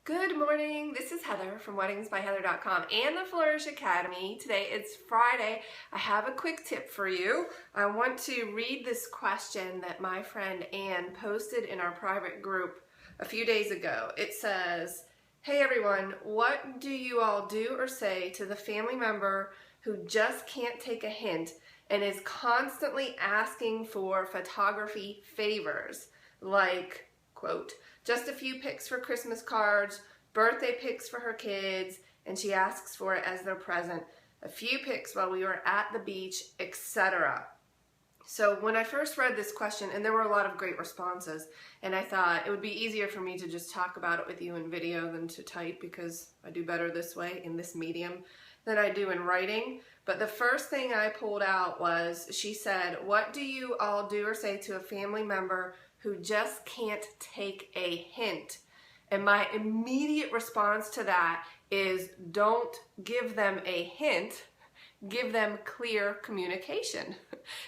Good morning, this is Heather from weddingsbyheather.com and the Flourish Academy. Today it's Friday. I have a quick tip for you. I want to read this question that my friend Ann posted in our private group a few days ago. It says, "Hey everyone, what do you all do or say to the family member who just can't take a hint and is constantly asking for photography favors? Like, quote, just a few pics for Christmas cards, birthday pics for her kids, and she asks for it as their present, a few pics while we were at the beach, etc." So when I first read this question, and there were a lot of great responses, and I thought it would be easier for me to just talk about it with you in video than to type, because I do better this way in this medium than I do in writing. But the first thing I pulled out was, she said, "What do you all do or say to a family member who just can't take a hint?" And my immediate response to that is, don't give them a hint, give them clear communication.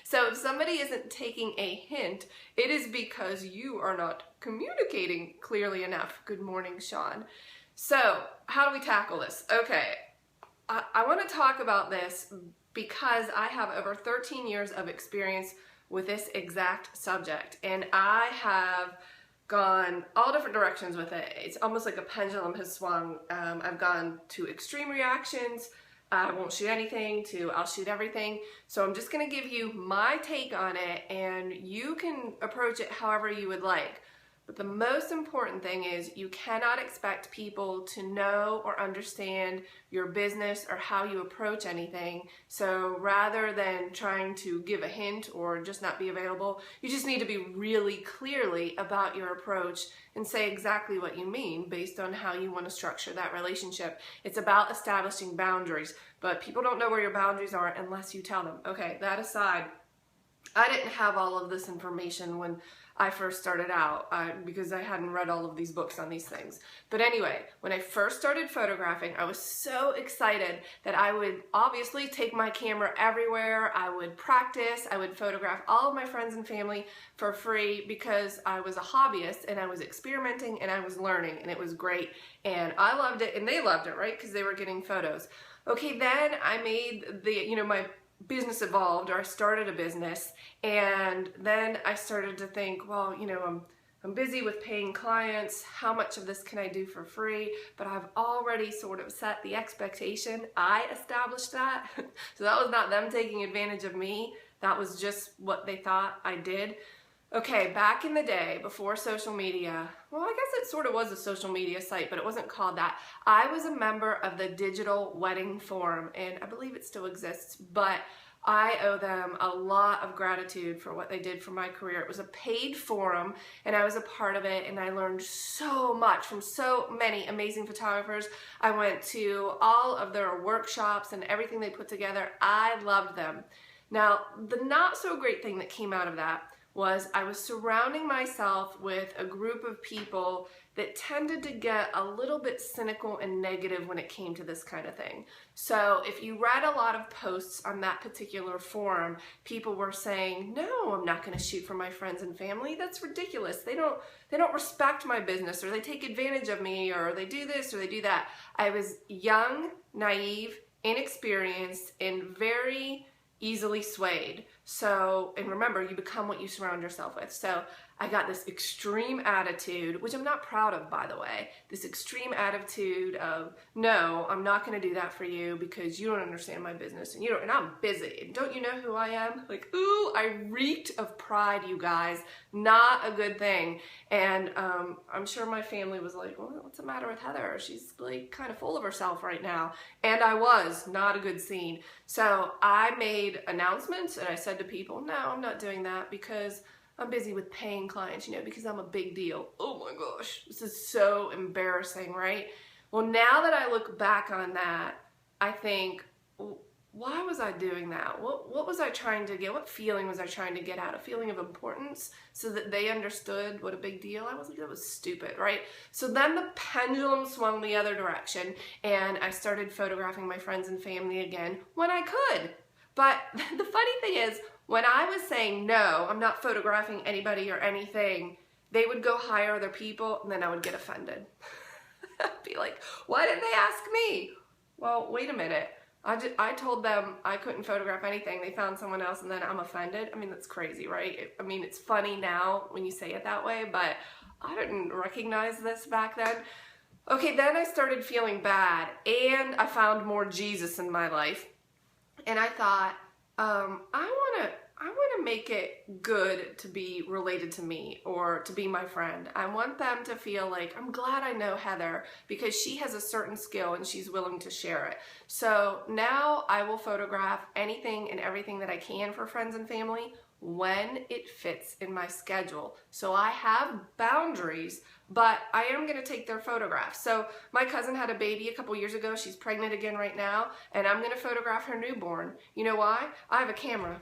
So if somebody isn't taking a hint, it is because you are not communicating clearly enough. Good morning, Sean. So how do we tackle this? Okay, I want to talk about this because I have over 13 years of experience with this exact subject, and I have gone all different directions with it. It's almost like a pendulum has swung. I've gone to extreme reactions, I won't shoot anything, to I'll shoot everything. So I'm just going to give you my take on it, and you can approach it however you would like. But the most important thing is, you cannot expect people to know or understand your business or how you approach anything. So rather than trying to give a hint or just not be available, you just need to be really clearly about your approach and say exactly what you mean based on how you want to structure that relationship. It's about establishing boundaries, but people don't know where your boundaries are unless you tell them. Okay, that aside, I didn't have all of this information when I first started out because I hadn't read all of these books on these things. But anyway, when I first started photographing, I was so excited that I would obviously take my camera everywhere. I would practice. I would photograph all of my friends and family for free because I was a hobbyist and I was experimenting and I was learning, and it was great. And I loved it and they loved it, right? Because they were getting photos. Okay, then I made my business evolved, or I started a business, and then I started to think, well, I'm busy with paying clients. How much of this can I do for free? But I've already sort of set the expectation. I established that. So that was not them taking advantage of me. That was just what they thought I did. Okay, back in the day, before social media, well, I guess it sort of was a social media site, but it wasn't called that. I was a member of the Digital Wedding Forum, and I believe it still exists, but I owe them a lot of gratitude for what they did for my career. It was a paid forum, and I was a part of it, and I learned so much from so many amazing photographers. I went to all of their workshops and everything they put together. I loved them. Now, the not so great thing that came out of that was I was surrounding myself with a group of people that tended to get a little bit cynical and negative when it came to this kind of thing. So if you read a lot of posts on that particular forum, people were saying, "No, I'm not going to shoot for my friends and family. That's ridiculous. They don't respect my business, or they take advantage of me, or they do this or they do that." I was young, naive, inexperienced, and very easily swayed. So, and remember, you become what you surround yourself with. So I got this extreme attitude, which I'm not proud of, by the way, this extreme attitude of, "No, I'm not going to do that for you because you don't understand my business, and I'm busy, and don't you know who I am?" Like, ooh, I reeked of pride, you guys. Not a good thing. And I'm sure my family was like, "Well, what's the matter with Heather? She's like kind of full of herself right now." And I was. Not a good scene. So I made announcements, and I said to people, "No, I'm not doing that because I'm busy with paying clients, because I'm a big deal." Oh my gosh, this is so embarrassing, right? Well, now that I look back on that, I think, why was I doing that? What was I trying to get? What feeling was I trying to get at? A feeling of importance so that they understood what a big deal I was? Like, that was stupid, right? So then the pendulum swung the other direction, and I started photographing my friends and family again when I could. But the funny thing is, when I was saying, "No, I'm not photographing anybody or anything," they would go hire other people, and then I would get offended. Be like, why didn't they ask me? Well, wait a minute. I told them I couldn't photograph anything. They found someone else and then I'm offended. I mean, that's crazy, right? I mean, it's funny now when you say it that way, but I didn't recognize this back then. Okay, then I started feeling bad and I found more Jesus in my life. And I thought, I want to make it good to be related to me or to be my friend. I want them to feel like, I'm glad I know Heather because she has a certain skill and she's willing to share it. So now I will photograph anything and everything that I can for friends and family when it fits in my schedule. So I have boundaries, but I am going to take their photographs. So my cousin had a baby a couple years ago. She's pregnant again right now, and I'm going to photograph her newborn. You know why? I have a camera.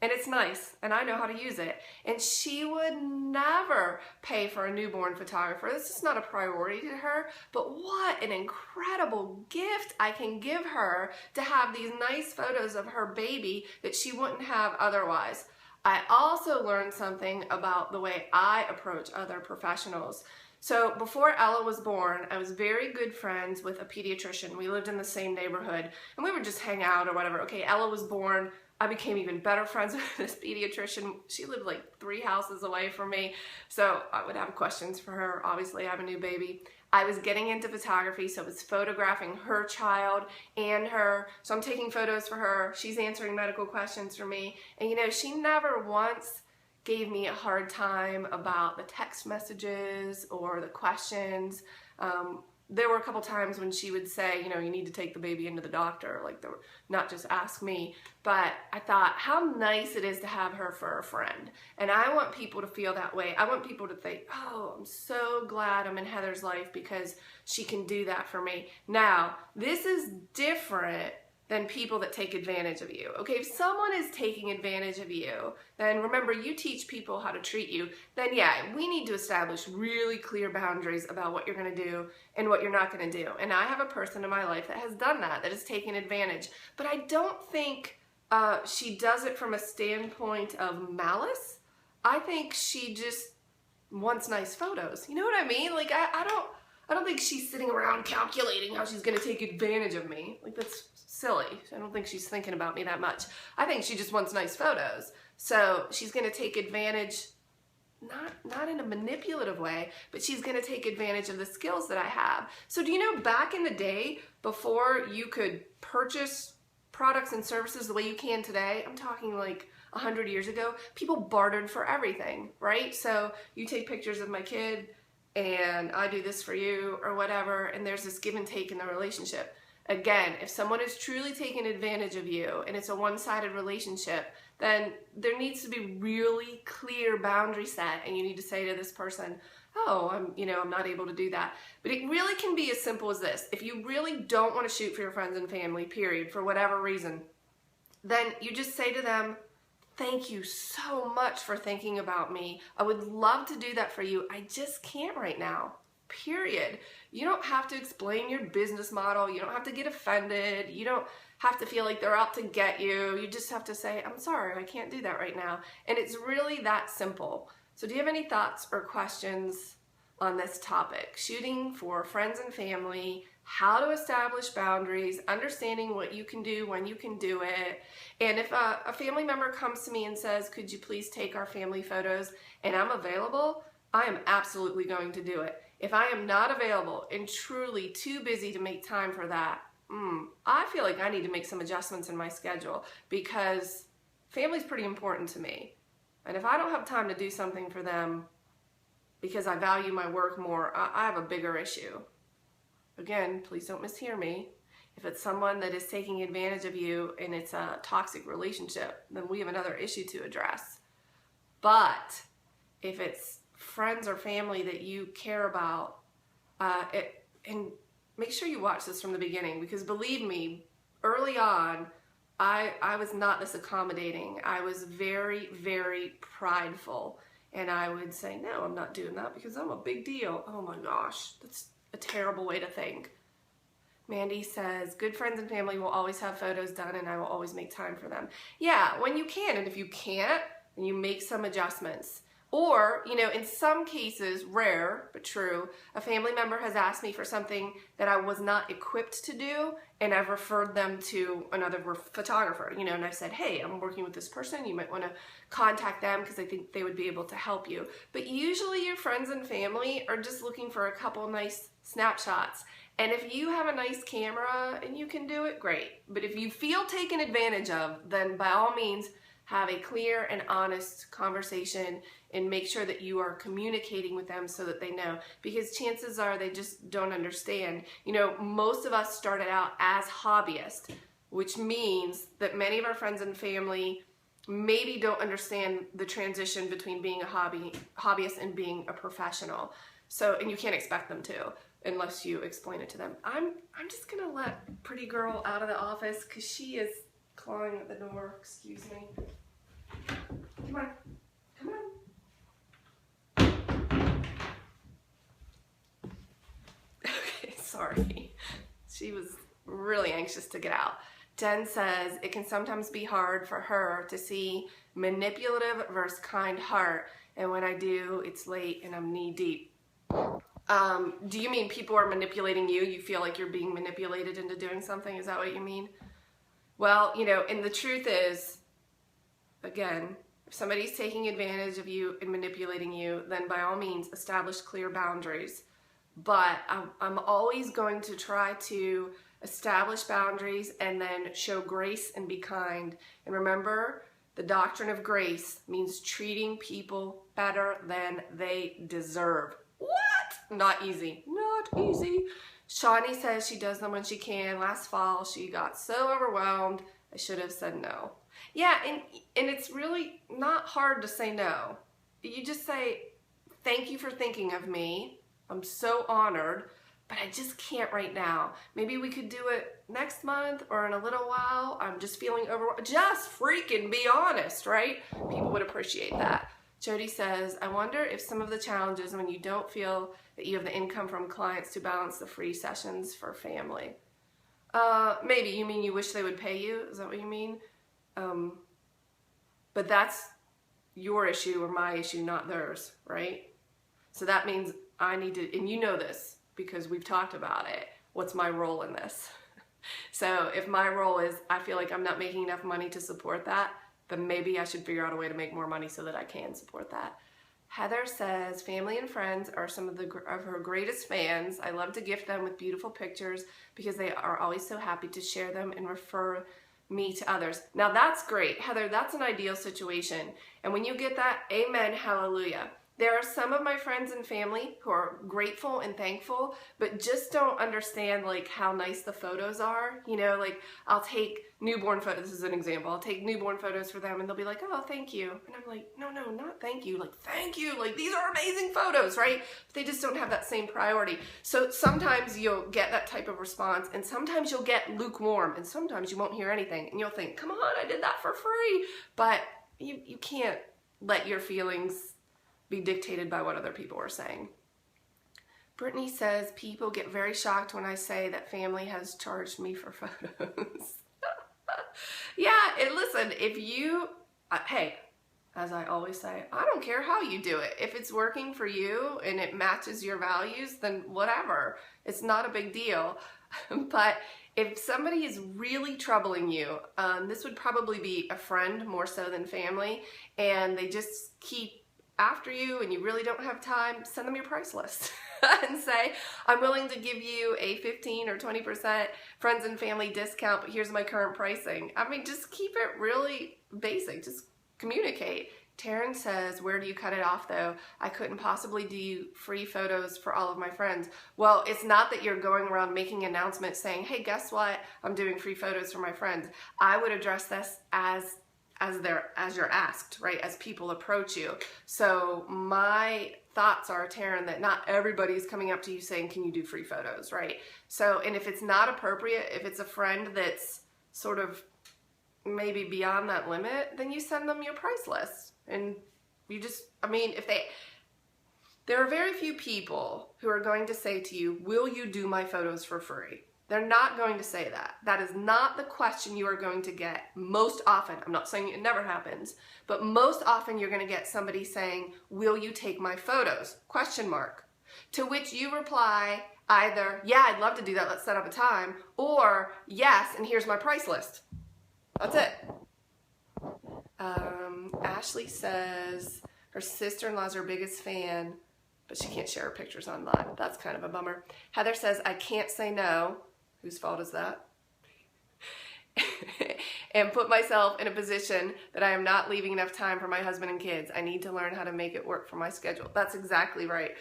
And it's nice, and I know how to use it. And she would never pay for a newborn photographer. This is not a priority to her, but what an incredible gift I can give her to have these nice photos of her baby that she wouldn't have otherwise. I also learned something about the way I approach other professionals. So before Ella was born, I was very good friends with a pediatrician. We lived in the same neighborhood, and we would just hang out or whatever. Okay, Ella was born. I became even better friends with this pediatrician. She lived like 3 houses away from me, so I would have questions for her. Obviously, I have a new baby. I was getting into photography, so I was photographing her child and her. So I'm taking photos for her. She's answering medical questions for me. And you know, she never once gave me a hard time about the text messages or the questions. There were a couple times when she would say, you know, you need to take the baby into the doctor, like not just ask me. But I thought how nice it is to have her for a friend. And I want people to feel that way. I want people to think, oh, I'm so glad I'm in Heather's life because she can do that for me. Now, this is different than people that take advantage of you. Okay, if someone is taking advantage of you, then remember you teach people how to treat you, then yeah, we need to establish really clear boundaries about what you're gonna do and what you're not gonna do. And I have a person in my life that has done that has taken advantage. But I don't think she does it from a standpoint of malice. I think she just wants nice photos. You know what I mean? Like I don't think she's sitting around calculating how she's gonna take advantage of me. Like that's silly. I don't think she's thinking about me that much. I think she just wants nice photos. So she's going to take advantage, not in a manipulative way, but she's going to take advantage of the skills that I have. So do you know back in the day, before you could purchase products and services the way you can today, I'm talking like 100 years ago, people bartered for everything, right? So you take pictures of my kid and I do this for you or whatever, and there's this give and take in the relationship. Again, if someone is truly taking advantage of you and it's a one-sided relationship, then there needs to be really clear boundary set, and you need to say to this person, oh, I'm not able to do that. But it really can be as simple as this. If you really don't want to shoot for your friends and family, period, for whatever reason, then you just say to them, thank you so much for thinking about me. I would love to do that for you. I just can't right now. Period. You don't have to explain your business model. You don't have to get offended. You don't have to feel like they're out to get you. You just have to say, I'm sorry, I can't do that right now. And it's really that simple. So do you have any thoughts or questions on this topic? Shooting for friends and family, how to establish boundaries, understanding what you can do when you can do it. And if a family member comes to me and says, could you please take our family photos, and I'm available, I am absolutely going to do it. If I am not available and truly too busy to make time for that, I feel like I need to make some adjustments in my schedule because family's pretty important to me. And if I don't have time to do something for them because I value my work more, I have a bigger issue. Again, please don't mishear me. If it's someone that is taking advantage of you and it's a toxic relationship, then we have another issue to address. But if it's friends or family that you care about, and make sure you watch this from the beginning, because believe me, early on, I was not this accommodating. I was very, very prideful, and I would say, no, I'm not doing that because I'm a big deal. Oh my gosh, that's a terrible way to think. Mandy says, good friends and family will always have photos done and I will always make time for them. Yeah, when you can, and if you can't, then you make some adjustments. Or, you know, in some cases, rare but true, a family member has asked me for something that I was not equipped to do, and I've referred them to another photographer, you know, and I've said, hey, I'm working with this person, you might want to contact them because I think they would be able to help you. But usually your friends and family are just looking for a couple nice snapshots. And if you have a nice camera and you can do it, great. But if you feel taken advantage of, then by all means, have a clear and honest conversation and make sure that you are communicating with them so that they know, because chances are they just don't understand. You know, most of us started out as hobbyists, which means that many of our friends and family maybe don't understand the transition between being a hobbyist and being a professional. So, and you can't expect them to unless you explain it to them. I'm just gonna let pretty girl out of the office because she is clawing at the door. Excuse me. Come on. Come on. Okay, sorry. She was really anxious to get out. Jen says it can sometimes be hard for her to see manipulative versus kind heart, and when I do, it's late and I'm knee deep. Do you mean people are manipulating you? You feel like you're being manipulated into doing something? Is that what you mean? Well, you know, and the truth is, again, if somebody's taking advantage of you and manipulating you, then by all means, establish clear boundaries. But I'm always going to try to establish boundaries and then show grace and be kind. And remember, the doctrine of grace means treating people better than they deserve. What? Not easy. Not easy. Shawnee says she does them when she can. Last fall, she got so overwhelmed, I should have said no. Yeah, and it's really not hard to say no. You just say, thank you for thinking of me. I'm so honored, but I just can't right now. Maybe we could do it next month or in a little while. I'm just feeling overwhelmed. Just freaking be honest, right? People would appreciate that. Jody says, I wonder if some of the challenges when you don't feel that you have the income from clients to balance the free sessions for family. Maybe. You mean you wish they would pay you? Is that what you mean? But that's your issue or my issue, not theirs, right? So that means I need to, and you know this because we've talked about it. What's my role in this? So if my role is I feel like I'm not making enough money to support that, then maybe I should figure out a way to make more money so that I can support that. Heather says, family and friends are some of her greatest fans. I love to gift them with beautiful pictures because they are always so happy to share them and refer me to others. Now that's great. Heather, that's an ideal situation. And when you get that, amen, hallelujah. There are some of my friends and family who are grateful and thankful, but just don't understand like how nice the photos are. You know, like I'll take newborn photos, this is an example, I'll take newborn photos for them and they'll be like, oh, thank you. And I'm like, no, not thank you, like thank you, like these are amazing photos, right? But they just don't have that same priority. So sometimes you'll get that type of response and sometimes you'll get lukewarm and sometimes you won't hear anything and you'll think, come on, I did that for free. But you can't let your feelings be dictated by what other people are saying. Brittany says, people get very shocked when I say that family has charged me for photos. Yeah, and listen, if you, hey, as I always say, I don't care how you do it. If it's working for you and it matches your values, then whatever. It's not a big deal. But if somebody is really troubling you, this would probably be a friend more so than family, and they just keep after you and you really don't have time, send them your price list and say, I'm willing to give you a 15 or 20% friends and family discount, but here's my current pricing. I mean, just keep it really basic. Just communicate. Taryn says, where do you cut it off though? I couldn't possibly do free photos for all of my friends. Well, it's not that you're going around making announcements saying, hey, guess what? I'm doing free photos for my friends. I would address this as you're asked, right? As people approach you. So my thoughts are, Taryn, that not everybody's coming up to you saying, can you do free photos, right? So, and if it's not appropriate, if it's a friend that's sort of maybe beyond that limit, then you send them your price list. And you just, I mean, there are very few people who are going to say to you, will you do my photos for free? They're not going to say that. That is not the question you are going to get most often. I'm not saying it never happens, but most often you're going to get somebody saying, will you take my photos? Question mark. To which you reply either, yeah, I'd love to do that, let's set up a time, or yes, and here's my price list. That's it. Ashley says her sister-in-law's her biggest fan, but she can't share her pictures online. That's kind of a bummer. Heather says, I can't say no. Whose fault is that? And put myself in a position that I am not leaving enough time for my husband and kids. I need to learn how to make it work for my schedule. That's exactly right.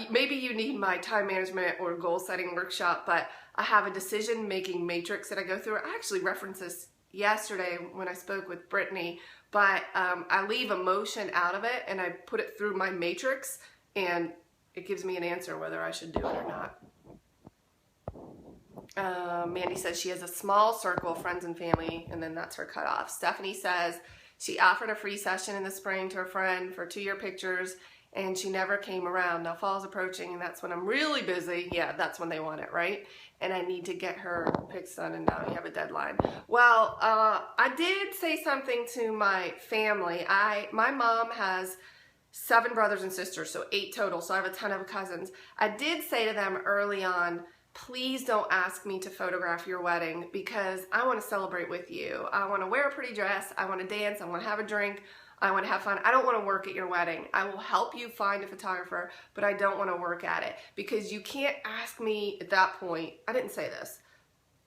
Maybe you need my time management or goal setting workshop, but I have a decision-making matrix that I go through. I actually referenced this yesterday when I spoke with Brittany, but I leave emotion out of it and I put it through my matrix, and it gives me an answer whether I should do it or not. Mandy says she has a small circle of friends and family, and then that's her cutoff. Stephanie says she offered a free session in the spring to a friend for 2-year pictures, and she never came around. Now fall's approaching, and that's when I'm really busy. Yeah, that's when they want it, right? And I need to get her pics done, and now you have a deadline. Well, I did say something to my family. My mom has 7 brothers and sisters, so 8 total, so I have a ton of cousins. I did say to them early on, please don't ask me to photograph your wedding because I want to celebrate with you. I want to wear a pretty dress. I want to dance. I want to have a drink. I want to have fun. I don't want to work at your wedding. I will help you find a photographer, but I don't want to work at it because you can't ask me at that point. I didn't say this,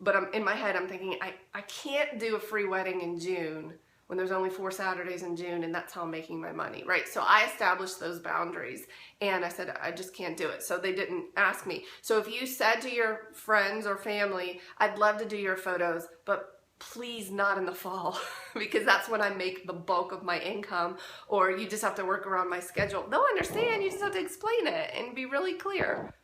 but in my head I'm thinking I can't do a free wedding in June when there's only 4 Saturdays in June, and that's how I'm making my money, right? So I established those boundaries, and I said, I just can't do it. So they didn't ask me. So if you said to your friends or family, I'd love to do your photos, but please not in the fall, because that's when I make the bulk of my income, or you just have to work around my schedule. They'll understand, you just have to explain it and be really clear.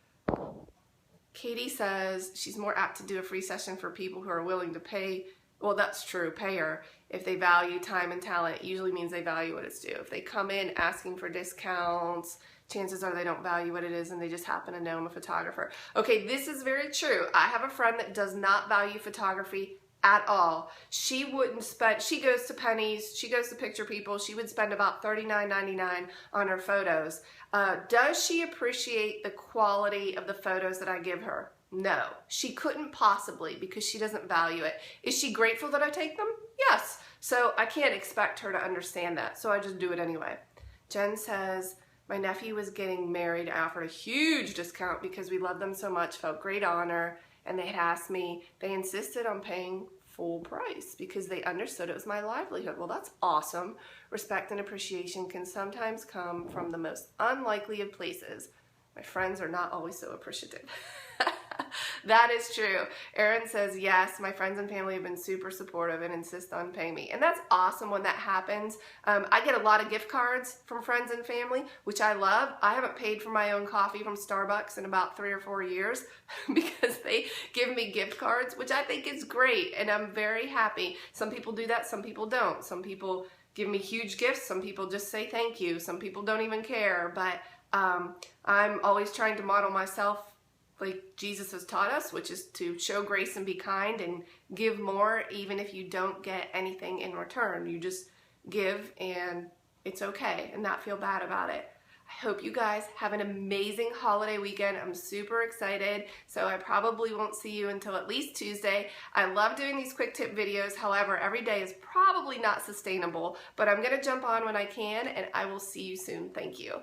Katie says she's more apt to do a free session for people who are willing to pay. Well, that's true, pay her. If they value time and talent, it usually means they value what it's due. If they come in asking for discounts, chances are they don't value what it is and they just happen to know I'm a photographer. Okay, this is very true. I have a friend that does not value photography at all. She wouldn't spend, she goes to Penny's, she goes to Picture People, she would spend about $39.99 on her photos. Does she appreciate the quality of the photos that I give her? No, she couldn't possibly because she doesn't value it. Is she grateful that I take them? Yes. So I can't expect her to understand that, so I just do it anyway. Jen says, my nephew was getting married. I offered a huge discount because we loved them so much, felt great honor, and they had asked me, they insisted on paying full price because they understood it was my livelihood. Well, that's awesome. Respect and appreciation can sometimes come from the most unlikely of places. My friends are not always so appreciative. That is true. Erin says, yes, my friends and family have been super supportive and insist on paying me. And that's awesome when that happens. I get a lot of gift cards from friends and family, which I love. I haven't paid for my own coffee from Starbucks in about 3 or 4 years because they give me gift cards, which I think is great. And I'm very happy. Some people do that, some people don't. Some people give me huge gifts. Some people just say thank you. Some people don't even care. But I'm always trying to model myself like Jesus has taught us, which is to show grace and be kind and give more even if you don't get anything in return. You just give and it's okay and not feel bad about it. I hope you guys have an amazing holiday weekend. I'm super excited, so I probably won't see you until at least Tuesday. I love doing these quick tip videos. However, every day is probably not sustainable, but I'm going to jump on when I can, and I will see you soon. Thank you.